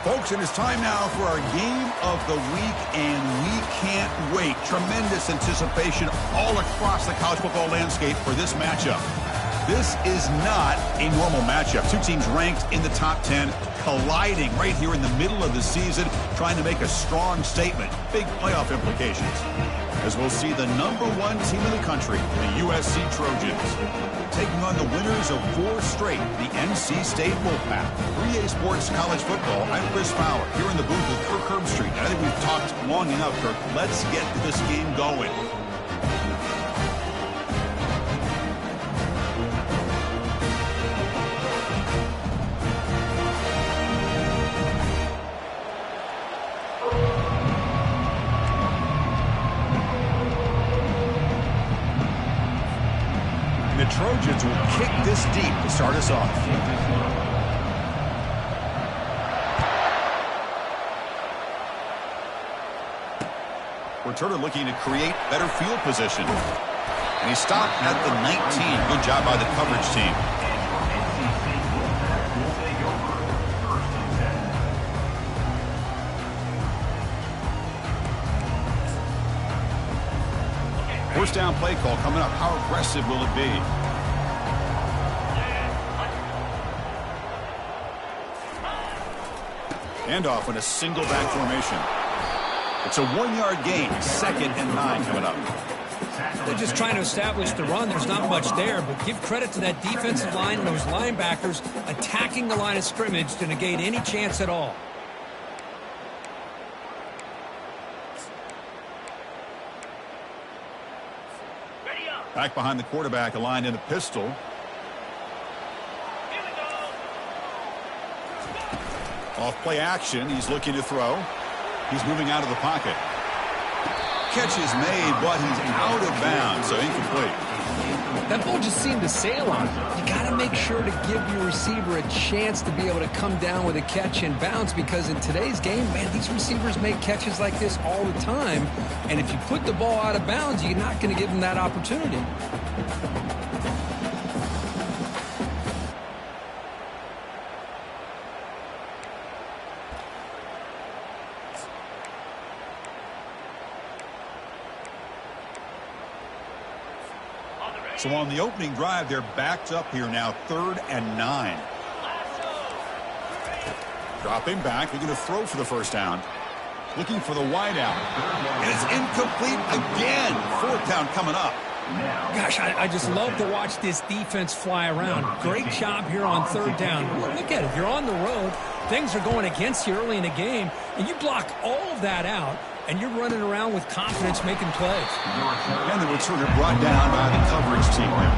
Folks, it is time now for our game of the week, and we can't wait. Tremendous anticipation all across the college football landscape for this matchup. This is not a normal matchup. Two teams ranked in the top 10, colliding right here in the middle of the season, trying to make a strong statement. Big playoff implications. As we'll see the #1 team in the country, the USC Trojans, taking on the winners of 4 straight, the NC State Wolfpack. 3A Sports College Football, I'm Chris Fowler, here in the booth with Kirk Herbstreit. I think we've talked long enough, Kirk. Let's get this game going. The Trojans will kick this deep to start us off. Returner looking to create better field position. And he stopped at the 19. Good job by the coverage team. First down play call coming up. How aggressive will it be? Handoff in a single back formation. It's a 1-yard gain. 2nd and 9 coming up. They're just trying to establish the run. There's not much there, but give credit to that defensive line and those linebackers attacking the line of scrimmage to negate any chance at all. Back behind the quarterback, aligned in the pistol. Off play action, he's looking to throw. He's moving out of the pocket. Catch is made, but he's out of bounds, so incomplete. That ball just seemed to sail on him. You got to make sure to give your receiver a chance to be able to come down with a catch and bounce, because in today's game, man, these receivers make catches like this all the time. And if you put the ball out of bounds, you're not going to give them that opportunity. So on the opening drive, they're backed up here now, 3rd and 9. Dropping back, looking to throw for the first down. Looking for the wideout. And it's incomplete again. 4th down coming up. Gosh, I just love to watch this defense fly around. Great job here on 3rd down. Look at it. You're on the road. Things are going against you early in the game, and you block all of that out, and you're running around with confidence making plays. And the returner brought down by the coverage team there.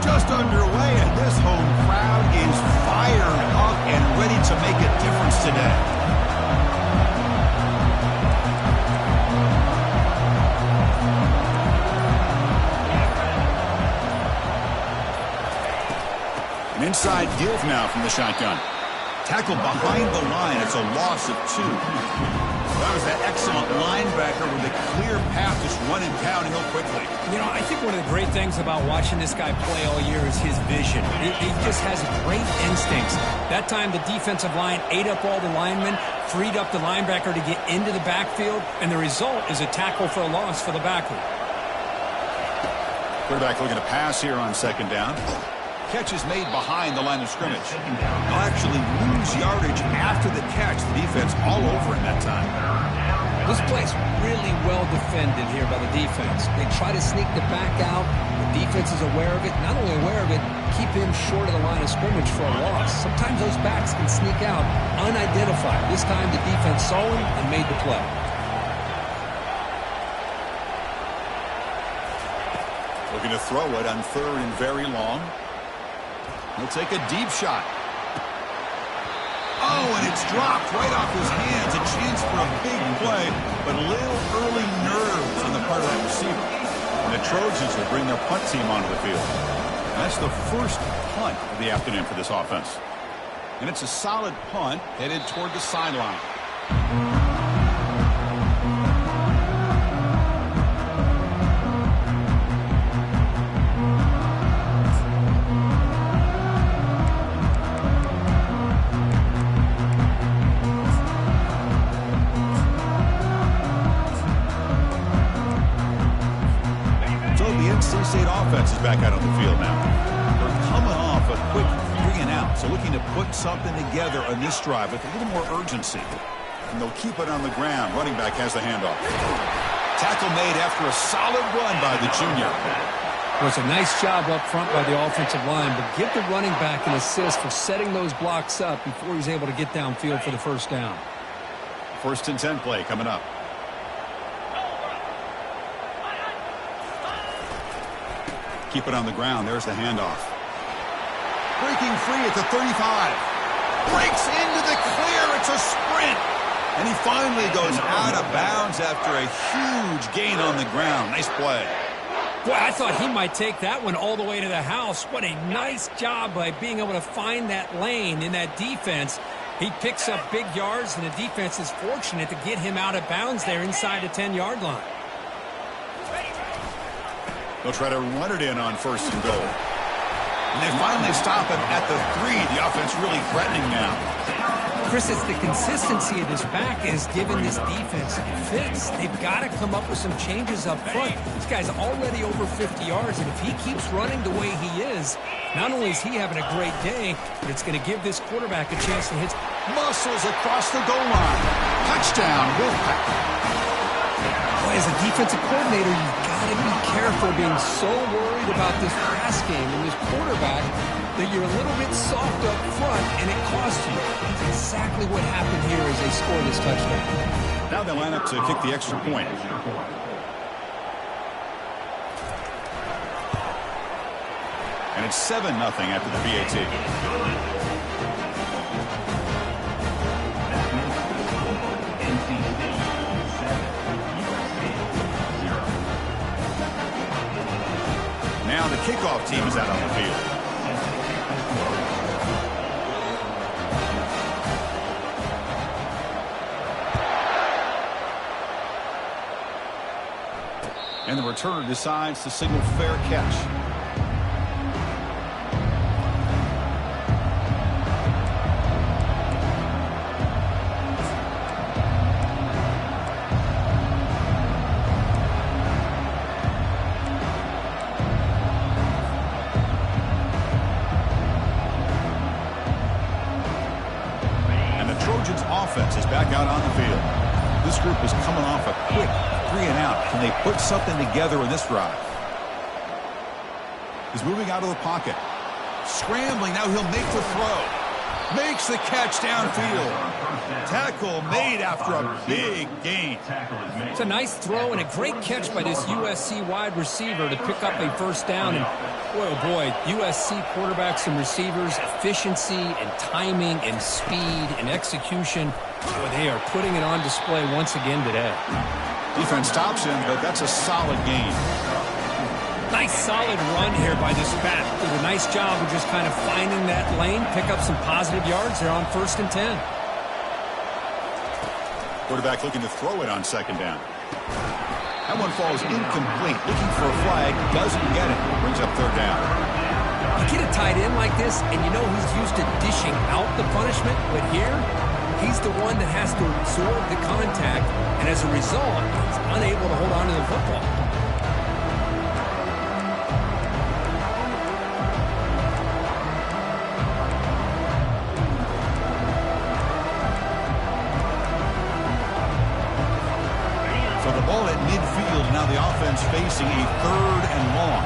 Just underway, and this home crowd is fired up and ready to make a difference today. An inside give now from the shotgun. Tackled behind the line. It's a loss of 2. That was that excellent linebacker with a clear path, just running down and go quickly. You know, I think one of the great things about watching this guy play all year is his vision. He just has great instincts. That time the defensive line ate up all the linemen, freed up the linebacker to get into the backfield, and the result is a tackle for a loss for the backer. Quarterback looking to pass here on 2nd down. Catch is made behind the line of scrimmage. They'll actually lose yardage after the catch. The defense all over him that time. This play's really well defended here by the defense. They try to sneak the back out. The defense is aware of it. Not only aware of it, keep him short of the line of scrimmage for a loss. Sometimes those backs can sneak out unidentified. This time the defense saw him and made the play. Looking to throw it on 3rd and very long. He'll take a deep shot. Oh, and it's dropped right off his hands. A chance for a big play, but a little early nerves on the part of that receiver. And the Trojans will bring their punt team onto the field. And that's the first punt of the afternoon for this offense. And it's a solid punt headed toward the sideline. the NC State offense is back out on the field now. They're coming off a quick 3 and out, so looking to put something together on this drive with a little more urgency. And they'll keep it on the ground. Running back has the handoff. Tackle made after a solid run by the junior. It was a nice job up front by the offensive line, but give the running back an assist for setting those blocks up before he's able to get downfield for the first down. 1st and 10 play coming up. Keep it on the ground. There's the handoff. Breaking free at the 35. Breaks into the clear. It's a sprint. And he finally goes out of bounds after a huge gain on the ground. Nice play. Boy, I thought he might take that one all the way to the house. What a nice job by being able to find that lane in that defense. He picks up big yards, and the defense is fortunate to get him out of bounds there inside the 10-yard line. They'll try to run it in on 1st and goal. And they finally stop him at the 3. The offense really threatening now. Chris, it's the consistency of this back is giving this defense fits. They've got to come up with some changes up front. This guy's already over 50 yards, and if he keeps running the way he is, not only is he having a great day, but it's going to give this quarterback a chance to hit. Muscles across the goal line. Touchdown, Wolfpack. Boy, as a defensive coordinator, you've got to be careful being so worried about this pass game and this quarterback that you're a little bit soft up front, and it costs you. That's exactly what happened here as they score this touchdown. Now they line up to kick the extra point. And it's 7-0 after the PAT. Now the kickoff team is out on the field. And the returner decides to signal fair catch. And the Trojans offense is back out on the field. This group is coming off a quick 3 and out. Can they put something together in this drive? He's moving out of the pocket. Scrambling. Now he'll make the throw. Makes the catch downfield. Tackle made after a big gain. It's a nice throw and a great catch by this USC wide receiver to pick up a first down. And boy, oh boy, USC quarterbacks and receivers, efficiency and timing and speed and execution. Boy, they are putting it on display once again today. Defense stops him, but that's a solid gain. Nice solid run here by this back. Did a nice job of just kind of finding that lane, pick up some positive yards. They're on 1st and 10. Quarterback looking to throw it on 2nd down. That one falls incomplete. Looking for a flag, doesn't get it. Brings up 3rd down. You get a tight end like this, and you know he's used to dishing out the punishment, but here, he's the one that has to absorb the contact, and as a result, he's unable to hold on to the football. So the ball at midfield, now the offense facing a 3rd and long.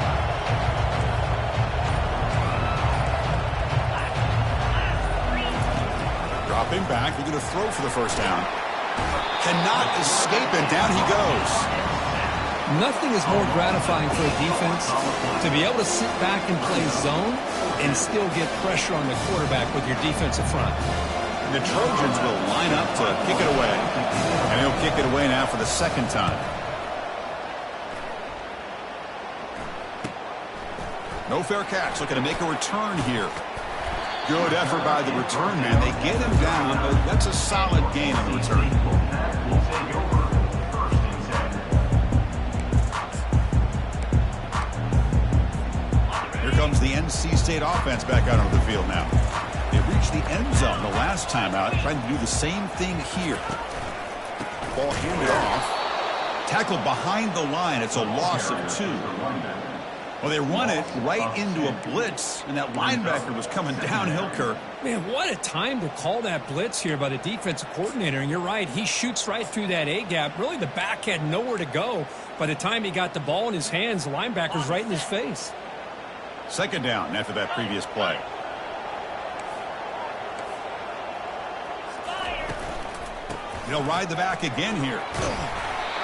Dropping back, looking to throw for the first down. Cannot escape, and down he goes. Nothing is more gratifying for a defense to be able to sit back and play zone and still get pressure on the quarterback with your defensive front. And the Trojans will line up to kick it away. And he'll kick it away now for the 2nd time. No fair catch, looking to make a return here. Good effort by the return man. They get him down, but that's a solid gain on the return. Here comes the NC State offense back out onto the field now. They reached the end zone the last time out, trying to do the same thing here. Ball handed off. Tackled behind the line. It's a loss of 2. Well, they run it right into a blitz, and that linebacker was coming downhill, Kirk. Man, what a time to call that blitz here by the defensive coordinator. And you're right, he shoots right through that A-gap. Really, the back had nowhere to go. By the time he got the ball in his hands, the linebacker's right in his face. Second down after that previous play. He'll ride the back again here.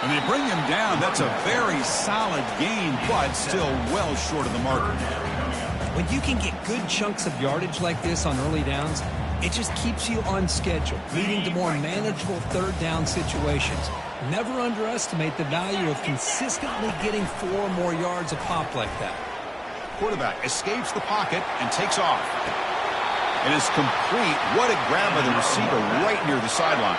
And they bring him down. That's a very solid gain, but still well short of the marker. When you can get good chunks of yardage like this on early downs, it just keeps you on schedule, leading to more manageable third down situations. Never underestimate the value of consistently getting 4 or more yards a pop like that. Quarterback escapes the pocket and takes off. It is complete. What a grab by the receiver right near the sideline.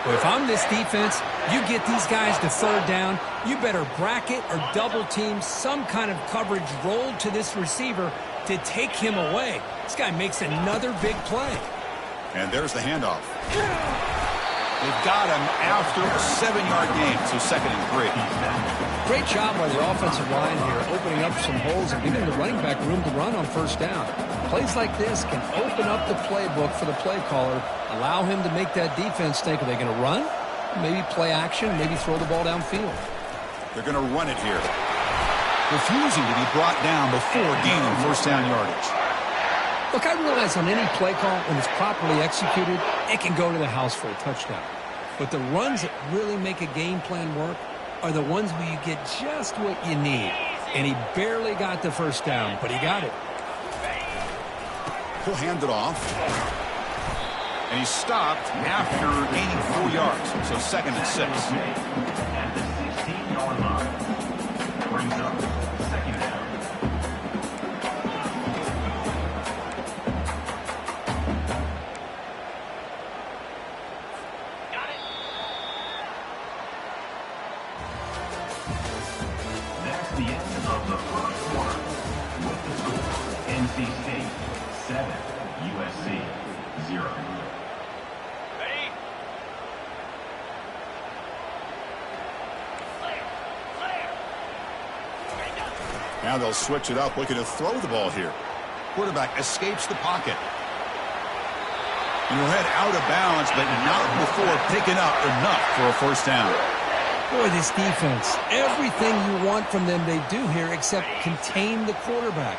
Well, if I'm this defense, you get these guys to third down, you better bracket or double team some kind of coverage rolled to this receiver to take him away. This guy makes another big play. And there's the handoff. They've got him after a 7-yard gain, so 2nd and 3. Great job by the offensive line here, opening up some holes and giving the running back room to run on first down. Plays like this can open up the playbook for the play caller, allow him to make that defense think, are they going to run? Maybe play action, maybe throw the ball downfield. They're going to run it here. Refusing to be brought down before gaining first down yardage. Look, I realize on any play call, when it's properly executed, it can go to the house for a touchdown. But the runs that really make a game plan work are the ones where you get just what you need. And he barely got the first down, but he got it. He'll hand it off. And he stopped after gaining 4 yards, so 2nd and 6. At the 16-yard line. Brings up 2nd down. That's the end of the first quarter. With the score, NC State 7, USC 0. Now they'll switch it up, looking to throw the ball here. Quarterback escapes the pocket. And he'll head out of bounds, but not before picking up enough for a first down. Boy, this defense, everything you want from them they do here except contain the quarterback.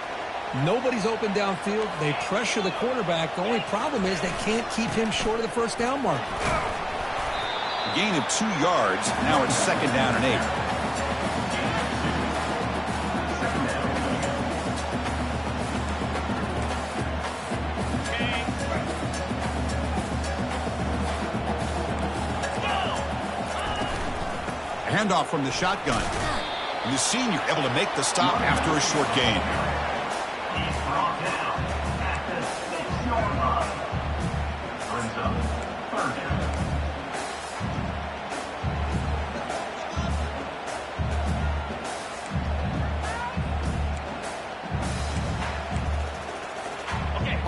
Nobody's open downfield. They pressure the quarterback. The only problem is they can't keep him short of the first down marker. A gain of 2 yards. Now it's 2nd down and 8. Handoff from the shotgun. And the senior able to make the stop after a short gain. He's brought down at the 6-yard line. Brings up 3rd down.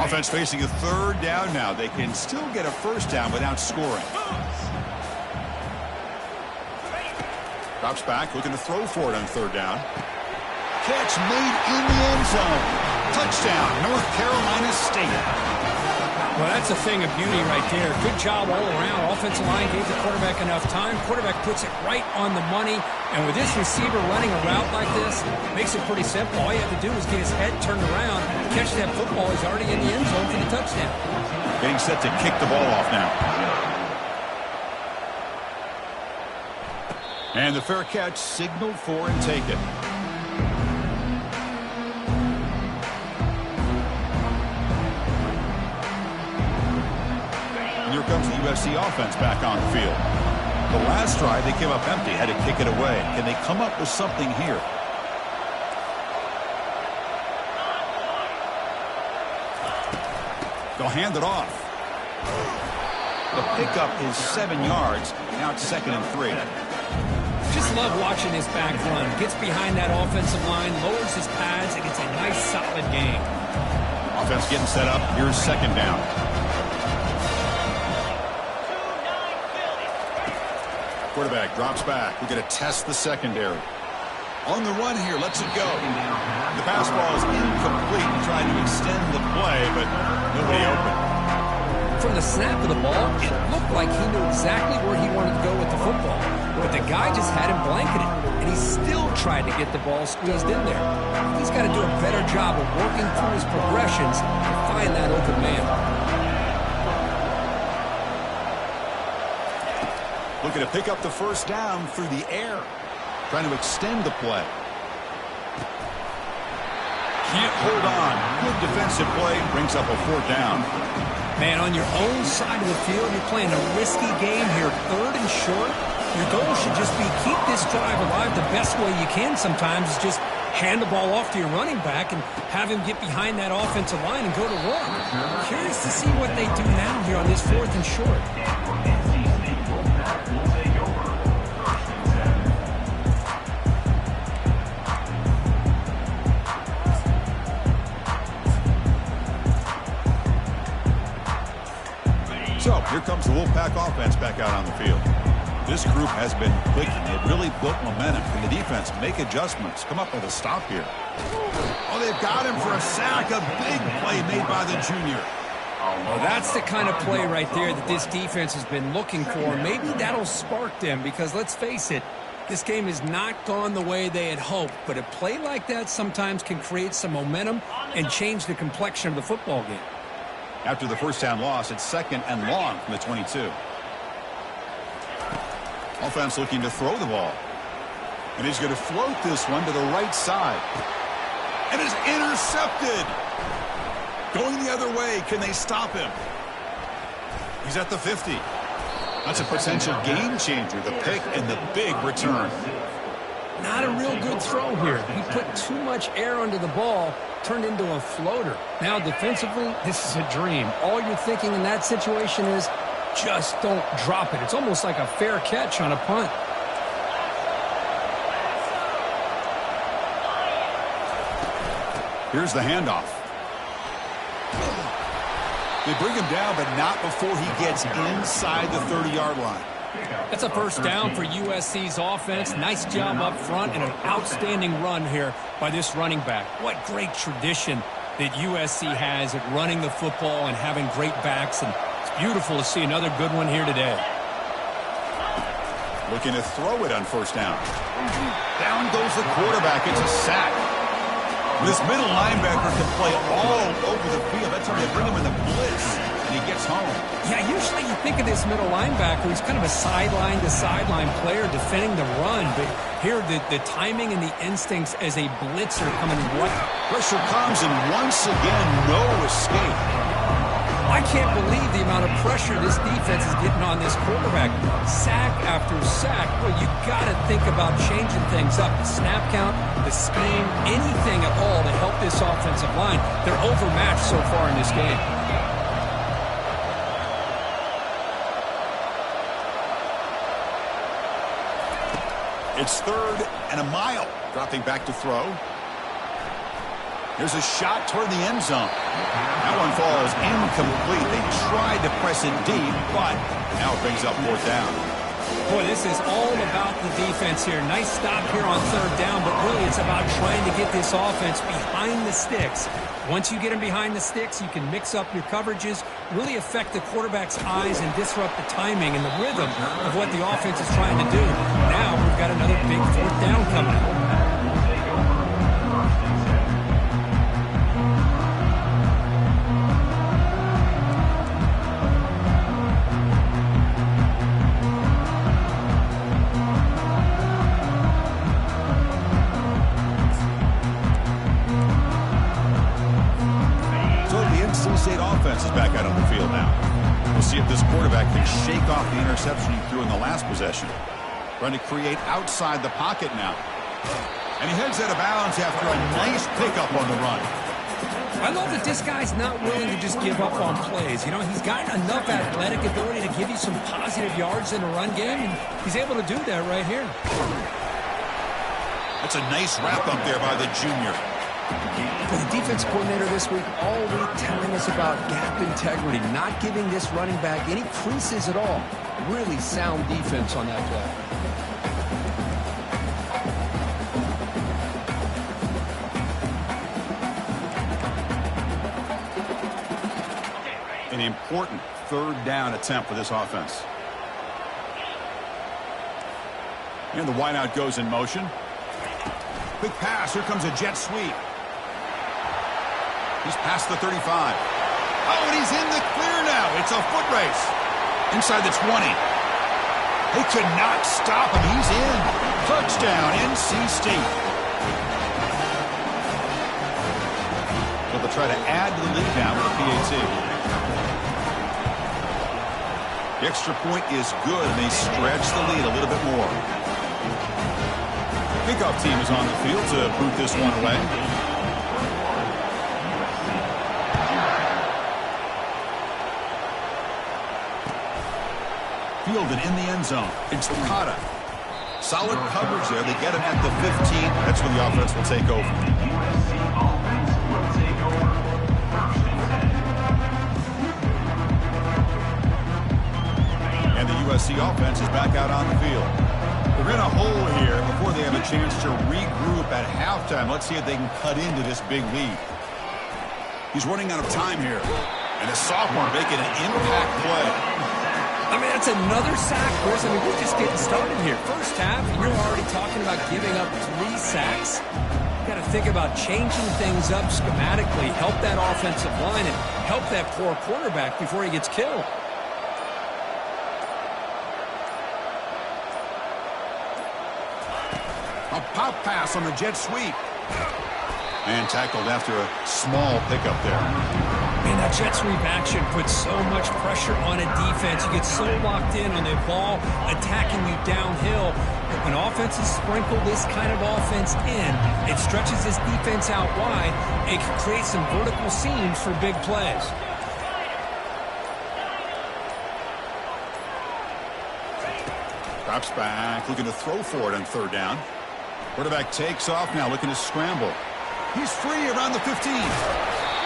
Offense facing a 3rd down now. They can still get a first down without scoring. Drops back, looking to throw for it on 3rd down. Catch made in the end zone. Touchdown, North Carolina State. Well, that's a thing of beauty right there. Good job all around. Offensive line gave the quarterback enough time. Quarterback puts it right on the money. And with this receiver running a route like this, it makes it pretty simple. All you have to do is get his head turned around, catch that football. He's already in the end zone for the touchdown. Getting set to kick the ball off now. And the fair catch signaled for and taken. And here comes the USC offense back on the field. The last drive, they came up empty, had to kick it away. Can they come up with something here? They'll hand it off. The pickup is 7 yards. Now it's 2nd and 3. Just love watching this back run. Gets behind that offensive line, lowers his pads, and gets a nice solid game. Offense getting set up. Here's 2nd down. Quarterback drops back. We're going to test the secondary. On the run here, lets it go. The pass ball is incomplete, trying to extend the play, but nobody open. From the snap of the ball, it looked like he knew exactly where he wanted to go with the football. But the guy just had him blanketed, and he still tried to get the ball squeezed in there. He's got to do a better job of working through his progressions to find that open man. Looking to pick up the first down through the air. Trying to extend the play. Can't hold on. Good defensive play. Brings up a 4th down. Man, on your own side of the field, you're playing a risky game here. 3rd and short. Your goal should just be keep this drive alive the best way you can sometimes is just hand the ball off to your running back and have him get behind that offensive line and go to work. Curious to see what they do now here on this 4th and short. So, here comes the Wolfpack offense back out on the field. This group has been clicking. It really built momentum. Can the defense make adjustments? Come up with a stop here. Oh, they've got him for a sack. A big play made by the junior. Well, that's the kind of play right there that this defense has been looking for. Maybe that'll spark them because, let's face it, this game has not gone the way they had hoped. But a play like that sometimes can create some momentum and change the complexion of the football game. After the first down loss, it's 2nd and long from the 22. Offense looking to throw the ball. And he's going to float this one to the right side. And it's intercepted. Going the other way. Can they stop him? He's at the 50. That's a potential game changer. The pick and the big return. Not a real good throw here. He put too much air under the ball, turned into a floater. Now, defensively, this is a dream. All you're thinking in that situation is just don't drop it. It's almost like a fair catch on a punt. Here's the handoff. They bring him down, but not before he gets inside the 30-yard line. That's a first down for USC's offense. Nice job up front and an outstanding run here by this running back. What great tradition that USC has at running the football and having great backs, and it's beautiful to see another good one here today. Looking to throw it on first down. Down goes the quarterback. It's a sack. This middle linebacker can play all over the field. That's how they bring him in the blitz, and he gets home. Yeah, usually you think of this middle linebacker, he's kind of a sideline-to-sideline player defending the run, but here the timing and the instincts as a blitzer coming right. Pressure comes, and once again, no escape. I can't believe the amount of pressure this defense is getting on this quarterback. Sack after sack. Well, you got to think about changing things up. The snap count, the scheme, anything at all to help this offensive line. They're overmatched so far in this game. It's 3rd and a mile. Dropping back to throw. Here's a shot toward the end zone. That one falls incomplete. They tried to press it deep, but now it brings up 4th down. Boy, this is all about the defense here. Nice stop here on 3rd down, but really it's about trying to get this offense behind the sticks. Once you get them behind the sticks, you can mix up your coverages, really affect the quarterback's eyes and disrupt the timing and the rhythm of what the offense is trying to do. Now we've got another big 4th down coming up. State offense is back out on the field now. We'll see if this quarterback can shake off the interception he threw in the last possession. Trying to create outside the pocket now. And he heads out of bounds after a nice pickup on the run. I love that this guy's not willing to just give up on plays. You know, he's got enough athletic ability to give you some positive yards in the run game, and he's able to do that right here. That's a nice wrap up there by the junior. Well, the defense coordinator this week all week telling us about gap integrity, not giving this running back any creases at all. Really sound defense on that play. An important third down attempt for this offense. And the wideout goes in motion. Quick pass. Here comes a jet sweep. He's past the 35. Oh, and he's in the clear now. It's a foot race. Inside the 20. They could not stop him. He's in. Touchdown, NC State. So they'll try to add to the lead now with a PAT. The extra point is good, and they stretch the lead a little bit more. Kickoff team is on the field to boot this one away. Fielded in the end zone. It's Okada. Solid coverage there. They get him at the 15. That's when the offense will take over. USC offense will take over. First and 10. And the USC offense is back out on the field. They're in a hole here before they have a chance to regroup at halftime. Let's see if they can cut into this big lead. He's running out of time here. And a sophomore making an impact play. I mean, that's another sack, Chris. I mean, we're just getting started here. First half, you're already talking about giving up 3 sacks. You got to think about changing things up schematically, help that offensive line, and help that poor quarterback before he gets killed. A pop pass on the jet sweep. And tackled after a small pickup there. Man, that jet sweep action puts so much pressure on a defense. You get so locked in on the ball attacking you downhill. But when offenses sprinkle this kind of offense in, it stretches this defense out wide. It can create some vertical seams for big plays. Drops back, looking to throw for it on third down. Quarterback takes off now, looking to scramble. He's free around the 15.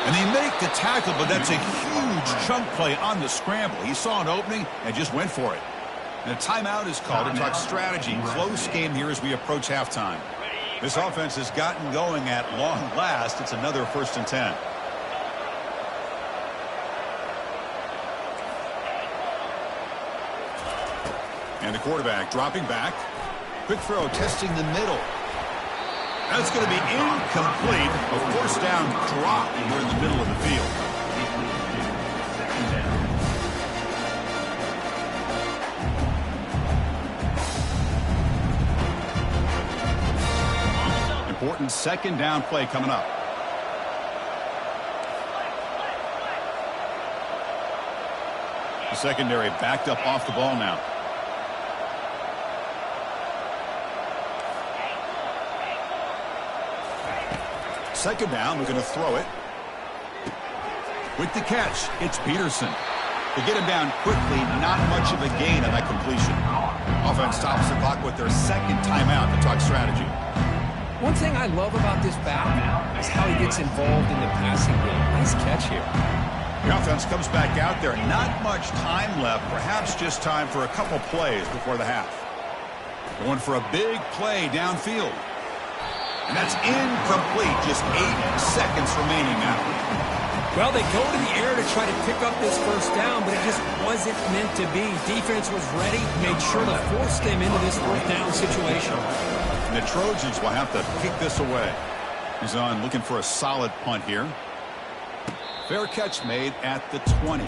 And they make the tackle, but that's a huge chunk play on the scramble. He saw an opening and just went for it. And a timeout is called to talk strategy. Close game here as we approach halftime. This offense has gotten going at long last. It's another 1st and 10. And the quarterback dropping back. Quick throw, testing the middle. That's going to be incomplete. A 4th down drop here in the middle of the field. Important 2nd down play coming up. The secondary backed up off the ball now. 2nd down, we're going to throw it. With the catch, it's Peterson. They get him down quickly, not much of a gain on that completion. Offense stops the clock with their 2nd timeout to talk strategy. One thing I love about this back is how he gets involved in the passing game. Nice catch here. The offense comes back out there. Not much time left. Perhaps just time for a couple plays before the half. Going for a big play downfield. And that's incomplete. Just 8 seconds remaining now. Well, they go to the air to try to pick up this 1st down, but it just wasn't meant to be. Defense was ready, made sure to force them into this 4th down situation. And the Trojans will have to kick this away. He's on looking for a solid punt here. Fair catch made at the 20.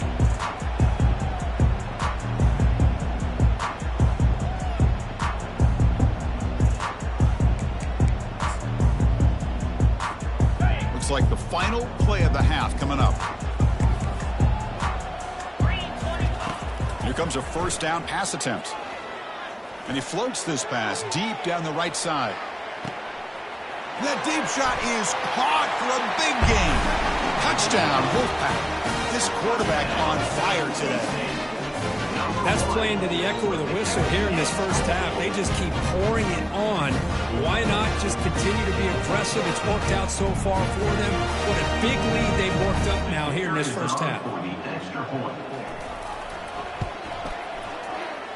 Like the final play of the half coming up. Here comes a 1st down pass attempt. And he floats this pass deep down the right side. And that deep shot is caught for a big gain. Touchdown, Wolfpack. This quarterback on fire today. That's playing to the echo of the whistle here in this 1st half. They just keep pouring it on. Why not just continue to be aggressive? It's worked out so far for them. What a big lead they've worked up now here in this 1st half.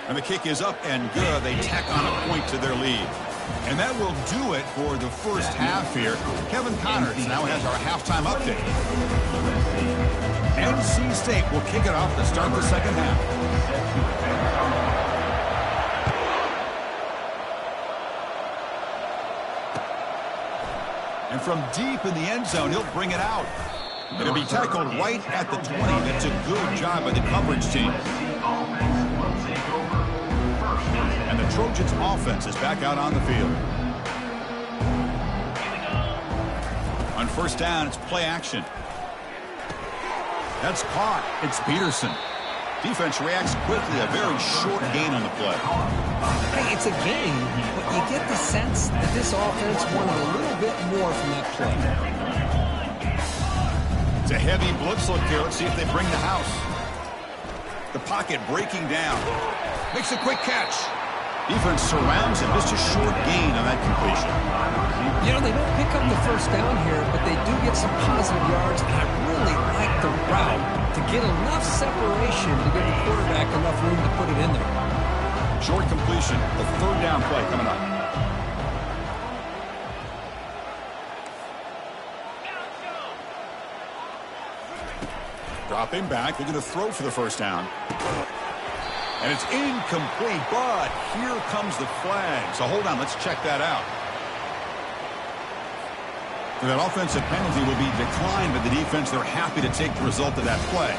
And the kick is up and good. They tack on a point to their lead. And that will do it for the 1st half here. Kevin Connors now has our halftime update. NC State will kick it off to start the second half. And from deep in the end zone, he'll bring it out. It'll be tackled right at the 20. That's a good job by the coverage team. And the Trojans' offense is back out on the field. On first down, it's play action. That's caught. It's Peterson. Defense reacts quickly. A very short gain on the play. Hey, it's a gain, but you get the sense that this offense wanted a little bit more from that play. It's a heavy blitz look here. Let's see if they bring the house. The pocket breaking down. Makes a quick catch. Defense surrounds him. Just a short gain on that completion. You know, they don't pick up the first down here, but they do get some positive yards. And I really like the route to get enough separation to give the quarterback enough room to put it in there. Short completion. The third down play coming up. Dropping back. They're going to throw for the first down. And it's incomplete, but here comes the flag. So hold on, let's check that out. So that offensive penalty will be declined by the defense. They're happy to take the result of that play.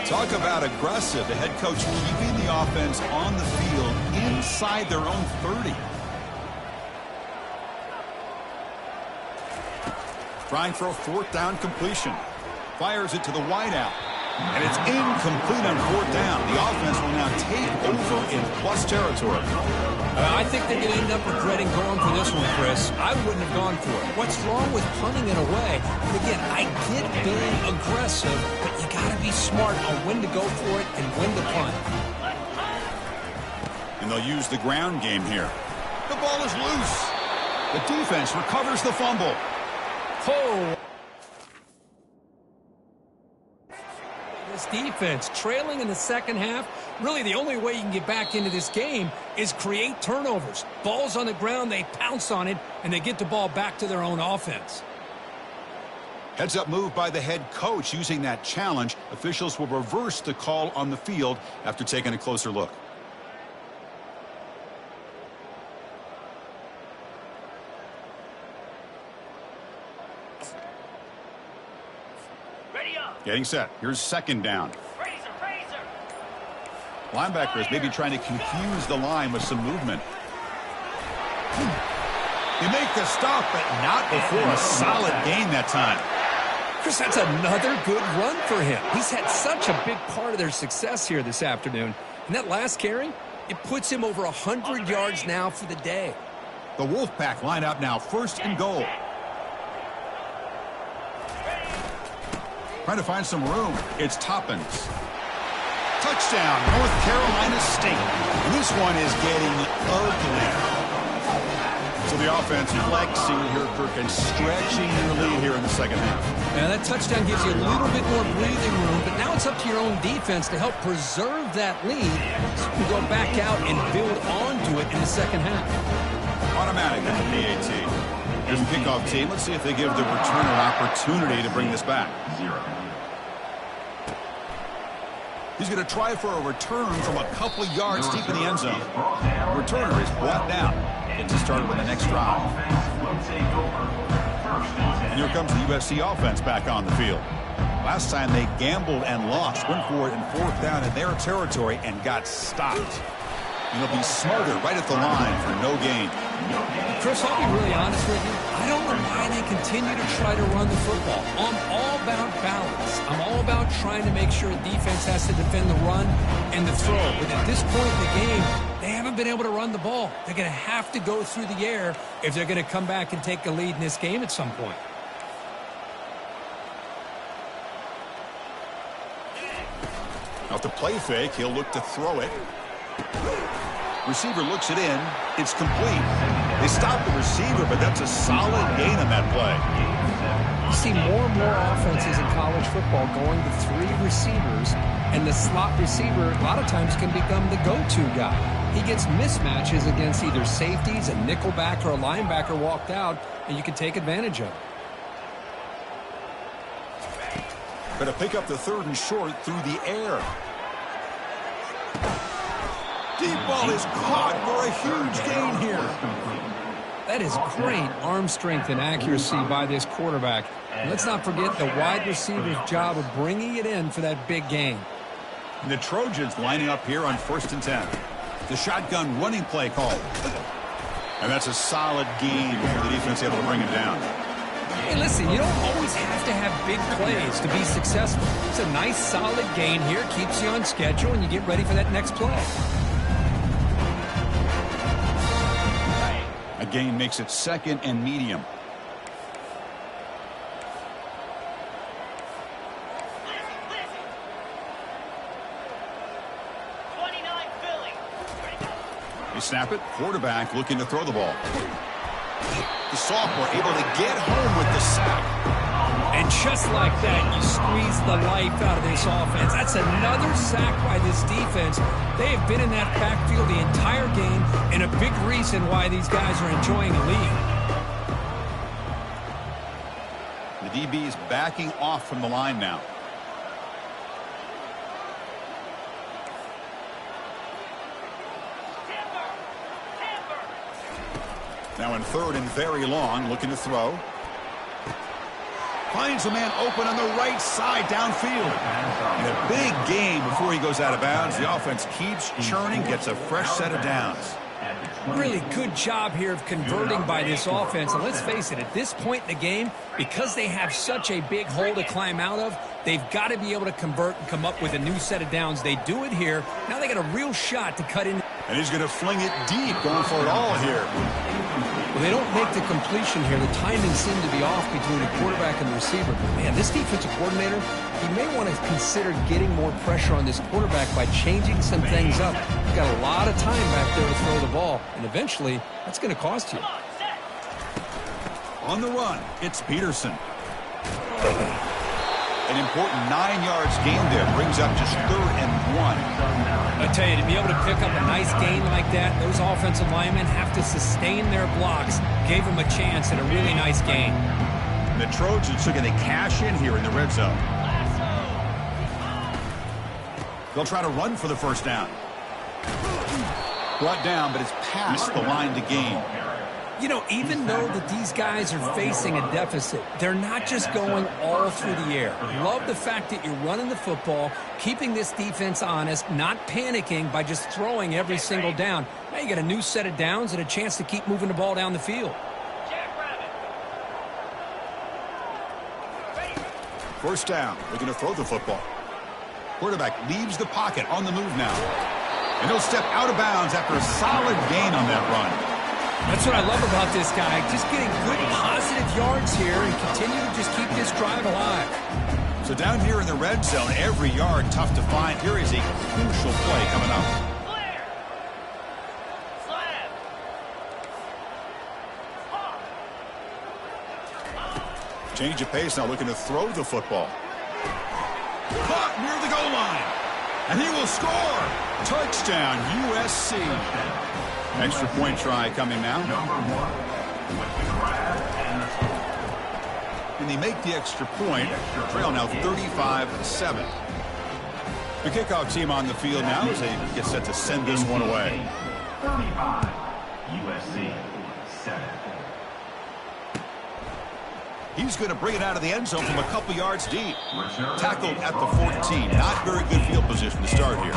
Talk about aggressive. The head coach keeping the offense on the field inside their own 30. Trying for a fourth down completion. Fires it to the wideout. And it's incomplete on fourth down. The offense will now take over in plus territory. I think they're going to end up regretting going for this one, Chris. I wouldn't have gone for it. What's wrong with punting it away? And again, I get being aggressive, but you got to be smart on when to go for it and when to punt. And they'll use the ground game here. The ball is loose. The defense recovers the fumble. Oh. This defense trailing in the second half. Really, the only way you can get back into this game is create turnovers. Ball's on the ground, they pounce on it, and they get the ball back to their own offense. Heads-up move by the head coach using that challenge. Officials will reverse the call on the field after taking a closer look. Getting set. Here's second down. Linebackers maybe trying to confuse the line with some movement. They make the stop, but not before a solid gain that time. Chris, that's another good run for him. He's had such a big part of their success here this afternoon. And that last carry, it puts him over 100 yards now for the day. The Wolfpack line up now, first and goal. Trying to find some room. It's Toppins. Touchdown, North Carolina State. And this one is getting ugly. So the offense flexing here, Kirk, and stretching their lead here in the second half. Now that touchdown gives you a little bit more breathing room, but now it's up to your own defense to help preserve that lead so you can go back out and build onto it in the second half. Automatic at the PAT. Here's the kickoff team. Let's see if they give the returner opportunity to bring this back. He's going to try for a return from a couple of yards deep in the end zone. The returner is brought down. Gets us started with the next drive. And here comes the USC offense back on the field. Last time they gambled and lost. Went for it in fourth down in their territory and got stopped. And they'll be smarter right at the line for no gain. Chris, I'll be really honest with you. I don't know why they continue to try to run the football. I'm all about balance. I'm all about trying to make sure defense has to defend the run and the throw. But at this point in the game, they haven't been able to run the ball. They're going to have to go through the air if they're going to come back and take a lead in this game at some point. Off the play fake, he'll look to throw it. Receiver looks it in. It's complete. They stop the receiver, but that's a solid gain on that play. You see more and more offenses in college football going to three receivers, and the slot receiver a lot of times can become the go-to guy. He gets mismatches against either safeties, a nickelback, or a linebacker walked out, and you can take advantage of it. Going to pick up the 3rd and short through the air. Deep ball is caught for a huge gain here. That is great arm strength and accuracy by this quarterback. And let's not forget the wide receiver's job of bringing it in for that big gain. And the Trojans lining up here on 1st and 10. The shotgun running play called. And that's a solid gain for the defense able to bring him down. Hey, listen, you don't always have to have big plays to be successful. It's a nice, solid gain here, keeps you on schedule, and you get ready for that next play. A gain makes it 2nd and medium. They snap it. Quarterback looking to throw the ball. The sophomore able to get home with the sack. And just like that, you squeeze the life out of this offense. That's another sack by this defense. They have been in that backfield the entire game, and a big reason why these guys are enjoying the lead. The DB is backing off from the line now. Now in 3rd and very long, looking to throw. Finds a man open on the right side downfield. And a big gain before he goes out of bounds. The offense keeps churning, gets a fresh set of downs. Really good job here of converting by this offense. And let's face it, at this point in the game, because they have such a big hole to climb out of, they've got to be able to convert and come up with a new set of downs. They do it here. Now they got a real shot to cut in. And he's going to fling it deep, going for it all here. Well, they don't make the completion here. The timing seemed to be off between the quarterback and the receiver. But, man, this defensive coordinator, he may want to consider getting more pressure on this quarterback by changing some things up. He's got a lot of time back there to throw the ball, and eventually that's going to cost you. On the run, it's Peterson. An important 9 yards gain there. Brings up just 3rd and 1. I tell you, to be able to pick up a nice gain like that, those offensive linemen have to sustain their blocks. Gave them a chance at a really nice gain. And the Trojans are going to cash in here in the red zone. They'll try to run for the 1st down. Brought down, but it's past the line to gain. You know, even though that these guys are facing a deficit, they're not just going all through the air. Love the fact that you're running the football, keeping this defense honest, not panicking by just throwing every single down. Now you got a new set of downs and a chance to keep moving the ball down the field. 1st down, looking to throw the football. Quarterback leaves the pocket on the move now. And he'll step out of bounds after a solid gain on that run. That's what I love about this guy. Just getting good positive yards here and continue to just keep this drive alive. So down here in the red zone, every yard tough to find. Here is a crucial play coming up. Change of pace now, looking to throw the football. Caught near the goal line. And he will score. Touchdown, USC. Extra point try coming now. And they make the extra point. Trail now 35-7. The kickoff team on the field now as they get set to send this one away. 35, USC 7. He's going to bring it out of the end zone from a couple yards deep. Tackled at the 14. Not very good field position to start here.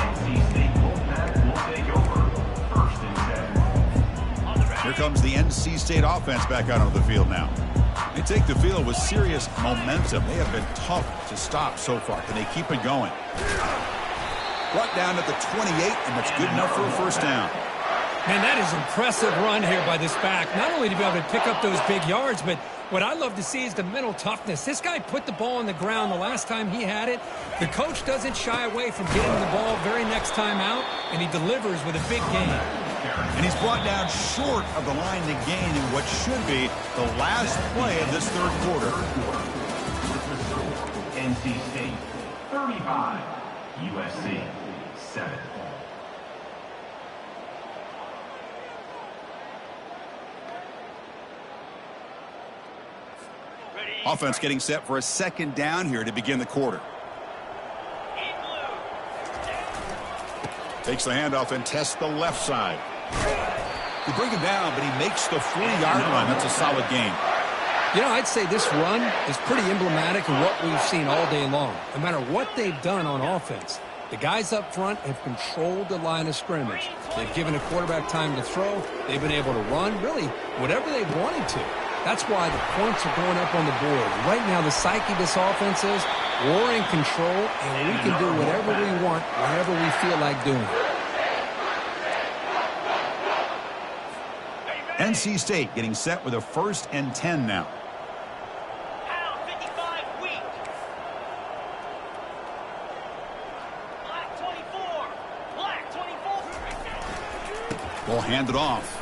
Here comes the NC State offense back out onto the field now. They take the field with serious momentum. They have been tough to stop so far. Can they keep it going? Brought down at the 28, and that's good enough for a 1st down. Man, that is an impressive run here by this back. Not only to be able to pick up those big yards, but what I love to see is the mental toughness. This guy put the ball on the ground the last time he had it. The coach doesn't shy away from getting the ball very next time out, and he delivers with a big gain. And he's brought down short of the line to gain in what should be the last play of this 3rd quarter. NC State 35, USC 7. Offense getting set for a second down here to begin the quarter. Takes the handoff and tests the left side. You bring him down, but he makes the 40-yard line. That's a solid gain. You know, I'd say this run is pretty emblematic of what we've seen all day long. No matter what they've done on offense, the guys up front have controlled the line of scrimmage. They've given a quarterback time to throw. They've been able to run, really, whatever they've wanted to. That's why the points are going up on the board. Right now, the psyche of this offense is we're in control, and we can do whatever we want, whenever we feel like doing it. NC State getting set with a 1st and 10 now. Will hand it off.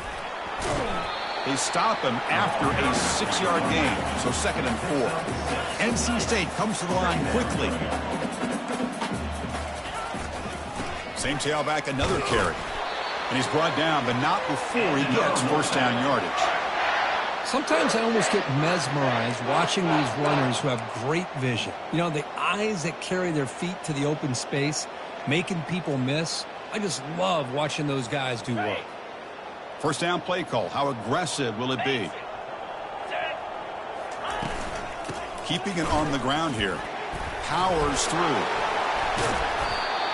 They stop him after a 6-yard gain, so 2nd and 4. NC State comes to the line quickly. Same tailback, another carry. And he's brought down, but not before he gets 1st down yardage. Sometimes I almost get mesmerized watching these runners who have great vision. You know, the eyes that carry their feet to the open space, making people miss. I just love watching those guys do work. 1st down play call. How aggressive will it be? Keeping it on the ground here. Powers through.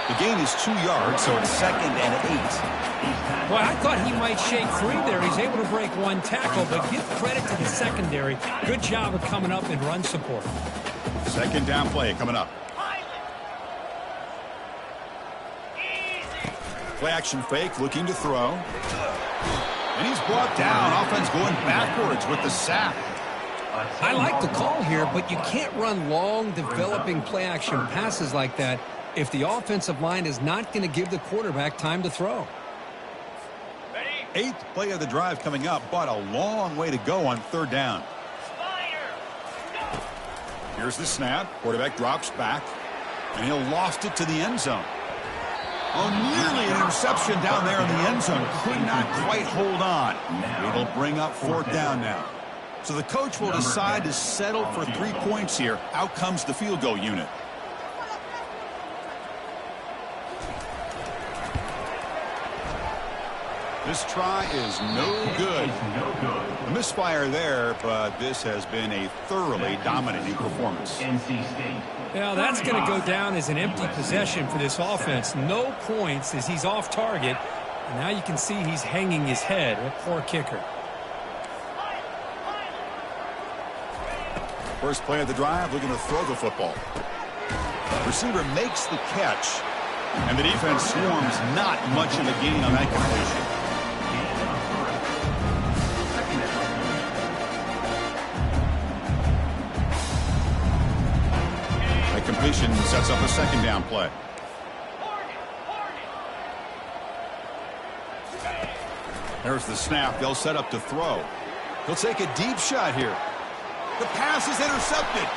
The gain is 2 yards, so it's 2nd and 8. Boy, I thought he might shake free there. He's able to break 1 tackle, but give credit to the secondary. Good job of coming up in run support. 2nd down play coming up. Play action fake, looking to throw. And he's brought down. Offense going backwards with the sack. I like the call here, but you can't run long, developing play action passes like that if the offensive line is not going to give the quarterback time to throw. 8th play of the drive coming up, but a long way to go on 3rd down. Here's the snap. Quarterback drops back, and he'll loft it to the end zone. Oh, nearly an interception down there in the end zone. Could not quite hold on. It'll bring up 4th down now. So the coach will decide to settle for 3 points here. Out comes the field goal unit. This try is no good. A misfire there, but this has been a thoroughly dominating performance. NC State. Now that's going to go down as an empty possession for this offense. No points as he's off target. And now you can see he's hanging his head. A poor kicker. First play of the drive, looking to throw the football. Receiver makes the catch, and the defense swarms not much of a gain on that completion. That completion sets up a 2nd down play. There's the snap. They'll set up to throw. He'll take a deep shot here. The pass is intercepted.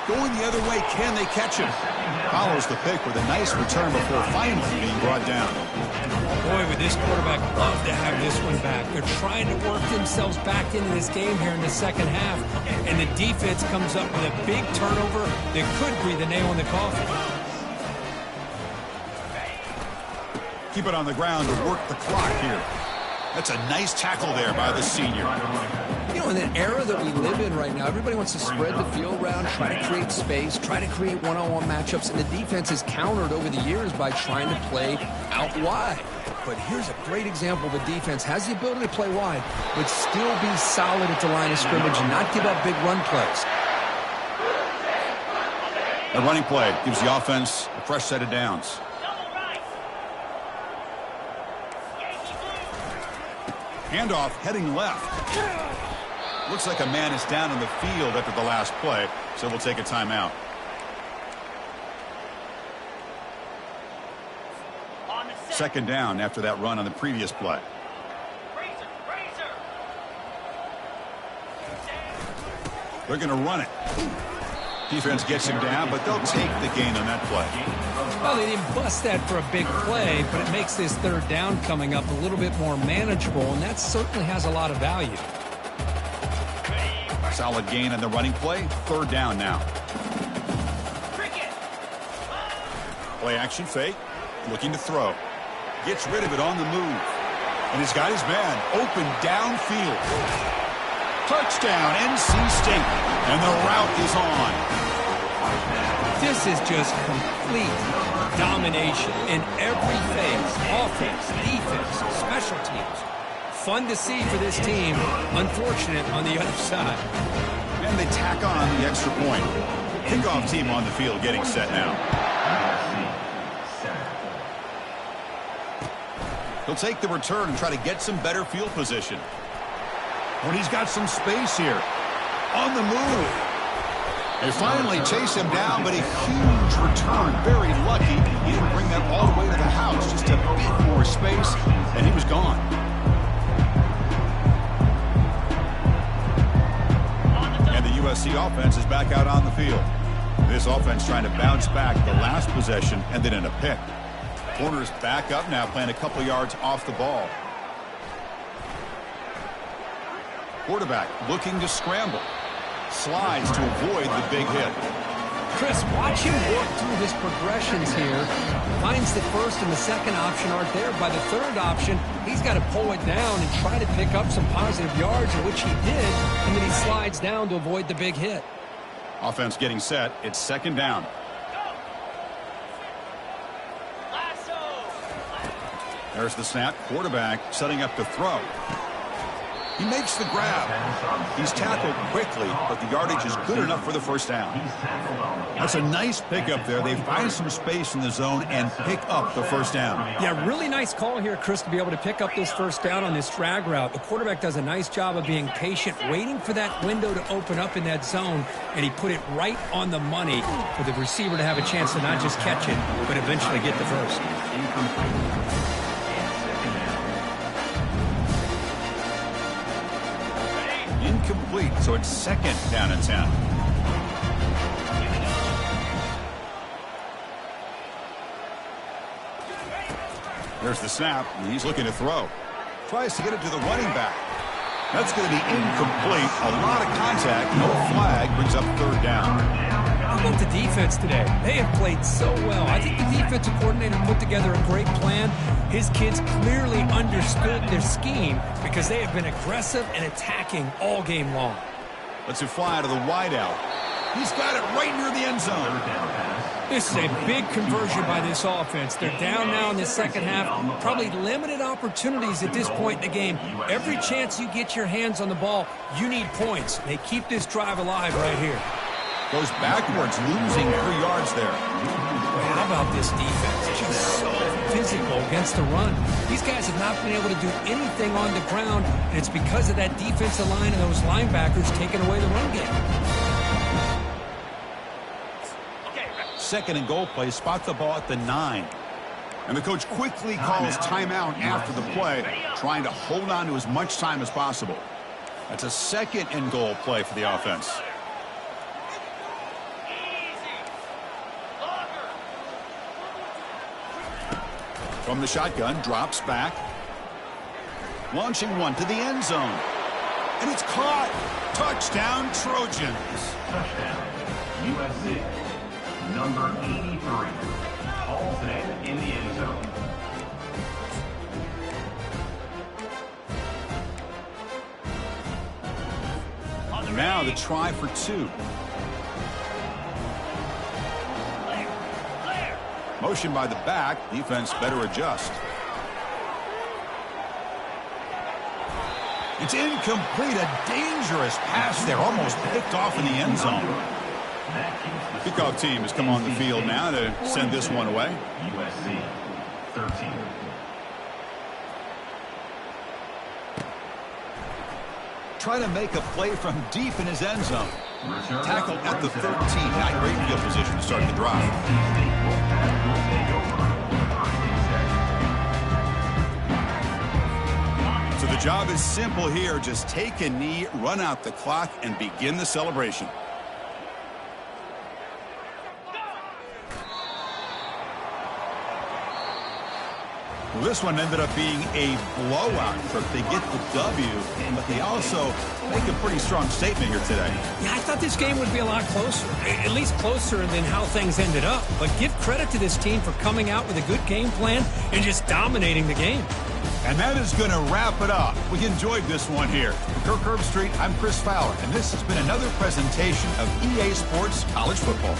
Going the other way, can they catch him? Follows the pick with a nice return before finally being brought down. Boy, would this quarterback love to have this one back. They're trying to work themselves back into this game here in the 2nd half. And the defense comes up with a big turnover that could be the nail in the coffin. Keep it on the ground to work the clock here. That's a nice tackle there by the senior. You know, in an era that we live in right now, everybody wants to spread the field around, try to create space, try to create one-on-one matchups, and the defense has countered over the years by trying to play out wide. But here's a great example of a defense has the ability to play wide, but still be solid at the line of scrimmage and not give up big run plays. The running play gives the offense a fresh set of downs. Handoff heading left. Looks like a man is down in the field after the last play, so we'll take a timeout. Second down after that run on the previous play. They're going to run it. Defense gets him down, but they'll take the gain on that play. Well, they didn't bust that for a big play, but it makes this third down coming up a little bit more manageable, and that certainly has a lot of value. Solid gain on the running play. Third down now. Play action fake. Looking to throw. Gets rid of it on the move. And he's got his man open downfield. Touchdown, NC State. And the route is on. This is just complete domination in every phase. Offense, defense, special teams. Fun to see for this team. Unfortunate on the other side. And they tack on the extra point. Kickoff team on the field getting set now. He'll take the return and try to get some better field position. When he's got some space here. On the move. They finally chase him down, but a huge return. Very lucky. He didn't bring that all the way to the house. Just a bit more space, and he was gone. And the USC offense is back out on the field. This offense trying to bounce back the last possession and then in a pick. Corner's back up now, playing a couple yards off the ball. Quarterback looking to scramble. Slides to avoid the big hit. Chris, watch him work through his progressions here. Finds the first and the second option aren't there. By the third option, he's got to pull it down and try to pick up some positive yards, which he did, and then he slides down to avoid the big hit. Offense getting set. It's second down. There's the snap. Quarterback setting up to throw. He makes the grab. He's tackled quickly, but the yardage is good enough for the first down. That's a nice pickup there. They find some space in the zone and pick up the first down. Yeah, really nice call here, Chris, to be able to pick up this first down on this drag route. The quarterback does a nice job of being patient, waiting for that window to open up in that zone, and he put it right on the money for the receiver to have a chance to not just catch it, but eventually get the first. Incomplete, so it's second down and 10. There's the snap. He's looking to throw. Tries to get it to the running back. That's going to be incomplete. A lot of contact. No flag. Brings up third down. How about the defense today? They have played so well. I think the defensive coordinator put together a great plan. His kids clearly understood their scheme because they have been aggressive and attacking all game long. Lets it fly to the wideout. He's got it right near the end zone. This is a big conversion by this offense. They're down now in the second half. Probably limited opportunities at this point in the game. Every chance you get your hands on the ball, you need points. They keep this drive alive right here. Goes backwards, losing 3 yards there. How about this defense? Just so physical against the run. These guys have not been able to do anything on the ground, and it's because of that defensive line and those linebackers taking away the run game. Second and goal play, spot the ball at the 9. And the coach quickly calls timeout after the play, trying to hold on to as much time as possible. That's a second and goal play for the offense. From the shotgun, drops back. Launching one to the end zone. And it's caught. Touchdown, Trojans. Touchdown, USC. Number 83. Halsey in the end zone. Now the try for 2. Motion by the back. Defense better adjust. It's incomplete. A dangerous pass there. Almost picked off in the end zone. Kickoff team has come on the field now to send this one away. USC 13. Try to make a play from deep in his end zone. Tackled at the 13. Not great field position to start the drive. So the job is simple here. Just take a knee, run out the clock, and begin the celebration. Well, this one ended up being a blowout. They get the W, but they also make a pretty strong statement here today. Yeah, I thought this game would be a lot closer, at least closer than how things ended up. But give credit to this team for coming out with a good game plan and just dominating the game. And that is going to wrap it up. We enjoyed this one here. For Kirk Herbstreit, I'm Chris Fowler, and this has been another presentation of EA Sports College Football.